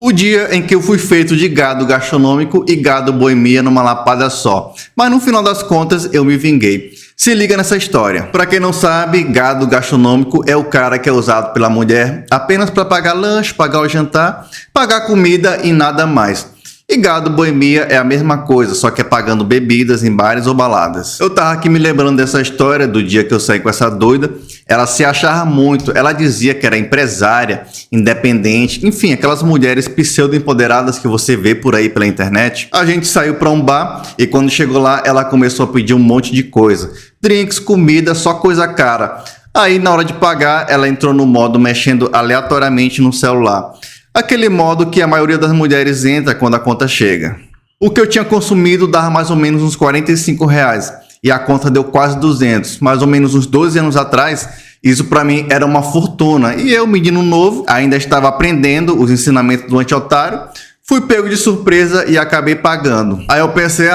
O dia em que eu fui feito de gado gastronômico e gado boemia numa lapada só. Mas no final das contas eu me vinguei. Se liga nessa história. Pra quem não sabe, gado gastronômico é o cara que é usado pela mulher apenas para pagar lanche, pagar o jantar, pagar comida e nada mais. E gado boemia é a mesma coisa, só que é pagando bebidas em bares ou baladas. Eu tava aqui me lembrando dessa história do dia que eu saí com essa doida. Ela se achava muito, ela dizia que era empresária, independente, enfim, aquelas mulheres pseudo-empoderadas que você vê por aí pela internet. A gente saiu para um bar e quando chegou lá, ela começou a pedir um monte de coisa. Drinks, comida, só coisa cara. Aí na hora de pagar, ela entrou no modo mexendo aleatoriamente no celular. Aquele modo que a maioria das mulheres entra quando a conta chega. O que eu tinha consumido dava mais ou menos uns R$45 e a conta deu quase 200, mais ou menos uns 12 anos atrás. Isso para mim era uma fortuna e eu, menino novo, ainda estava aprendendo os ensinamentos do anti-otário, fui pego de surpresa e acabei pagando. Aí eu pensei,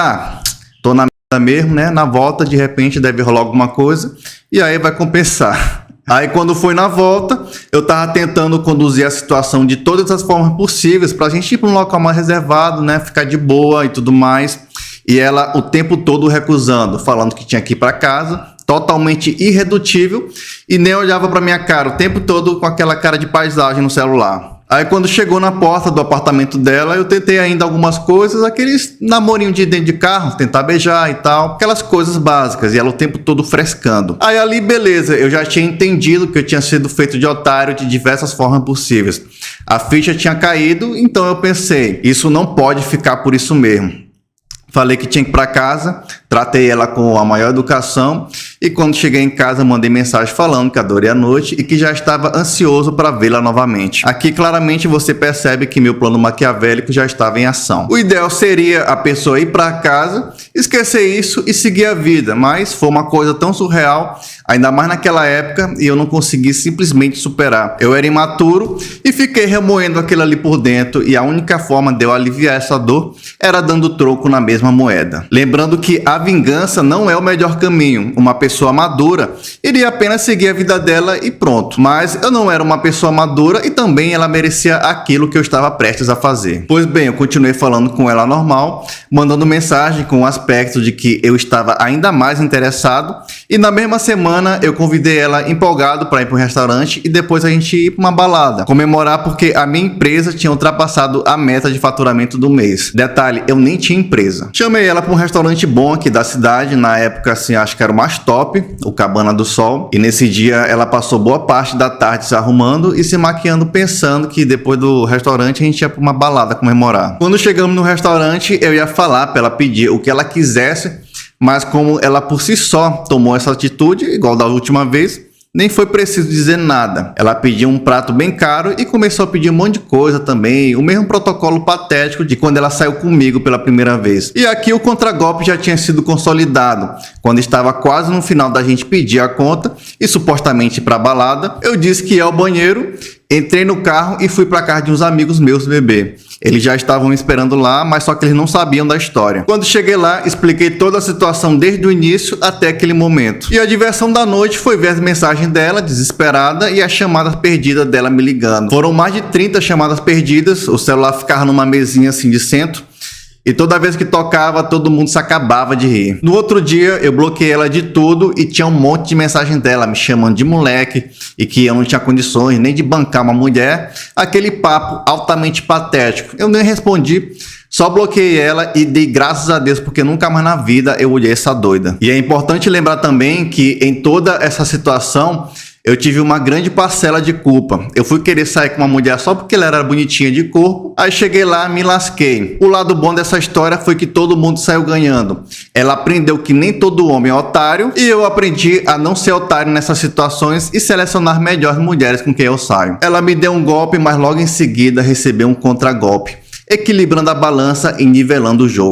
tô na merda mesmo, né? Na volta de repente deve rolar alguma coisa e aí vai compensar. Aí quando foi na volta, eu tava tentando conduzir a situação de todas as formas possíveis pra gente ir para um local mais reservado, né, ficar de boa e tudo mais. E ela o tempo todo recusando, falando que tinha que ir para casa, totalmente irredutível, e nem olhava pra minha cara o tempo todo com aquela cara de paisagem no celular. Aí quando chegou na porta do apartamento dela, eu tentei ainda algumas coisas, aqueles namorinho de dentro de carro, tentar beijar e tal, aquelas coisas básicas, e ela o tempo todo frescando. Aí ali, beleza, eu já tinha entendido que eu tinha sido feito de otário de diversas formas possíveis. A ficha tinha caído, então eu pensei, isso não pode ficar por isso mesmo. Falei que tinha que ir para casa, tratei ela com a maior educação e quando cheguei em casa mandei mensagem falando que adorei a noite e que já estava ansioso para vê-la novamente. Aqui claramente você percebe que meu plano maquiavélico já estava em ação. O ideal seria a pessoa ir para casa, esquecer isso e seguir a vida, mas foi uma coisa tão surreal, ainda mais naquela época, e eu não consegui simplesmente superar. Eu era imaturo e fiquei remoendo aquilo ali por dentro e a única forma de eu aliviar essa dor era dando troco na mesma moeda. Lembrando que a vingança não é o melhor caminho. Uma pessoa madura iria apenas seguir a vida dela e pronto. Mas eu não era uma pessoa madura e também ela merecia aquilo que eu estava prestes a fazer. Pois bem, eu continuei falando com ela normal, mandando mensagem com o aspecto de que eu estava ainda mais interessado e na mesma semana eu convidei ela empolgado para ir para um restaurante e depois a gente ir para uma balada. Comemorar porque a minha empresa tinha ultrapassado a meta de faturamento do mês. Detalhe, eu nem tinha empresa. Chamei ela para um restaurante bom aqui da cidade, na época assim, acho que era o mais top, o Cabana do Sol. E nesse dia ela passou boa parte da tarde se arrumando e se maquiando pensando que depois do restaurante a gente ia para uma balada comemorar. Quando chegamos no restaurante, eu ia falar para ela pedir o que ela quisesse, mas como ela por si só tomou essa atitude, igual da última vez, nem foi preciso dizer nada. Ela pediu um prato bem caro e começou a pedir um monte de coisa também. O mesmo protocolo patético de quando ela saiu comigo pela primeira vez. E aqui o contragolpe já tinha sido consolidado. Quando estava quase no final da gente pedir a conta e supostamente ir pra balada, eu disse que ia ao banheiro, entrei no carro e fui para casa de uns amigos meus beber. Eles já estavam me esperando lá, mas só que eles não sabiam da história. Quando cheguei lá, expliquei toda a situação desde o início até aquele momento. E a diversão da noite foi ver as mensagens dela, desesperada, e as chamadas perdidas dela me ligando. Foram mais de 30 chamadas perdidas, o celular ficava numa mesinha assim de centro, e toda vez que tocava, todo mundo se acabava de rir. No outro dia, eu bloqueei ela de tudo e tinha um monte de mensagem dela me chamando de moleque e que eu não tinha condições nem de bancar uma mulher. Aquele papo altamente patético. Eu nem respondi, só bloqueei ela e dei graças a Deus porque nunca mais na vida eu olhei essa doida. E é importante lembrar também que em toda essa situação, eu tive uma grande parcela de culpa. Eu fui querer sair com uma mulher só porque ela era bonitinha de corpo, aí cheguei lá, me lasquei. O lado bom dessa história foi que todo mundo saiu ganhando. Ela aprendeu que nem todo homem é otário e eu aprendi a não ser otário nessas situações e selecionar melhores mulheres com quem eu saio. Ela me deu um golpe, mas logo em seguida recebeu um contragolpe, equilibrando a balança e nivelando o jogo.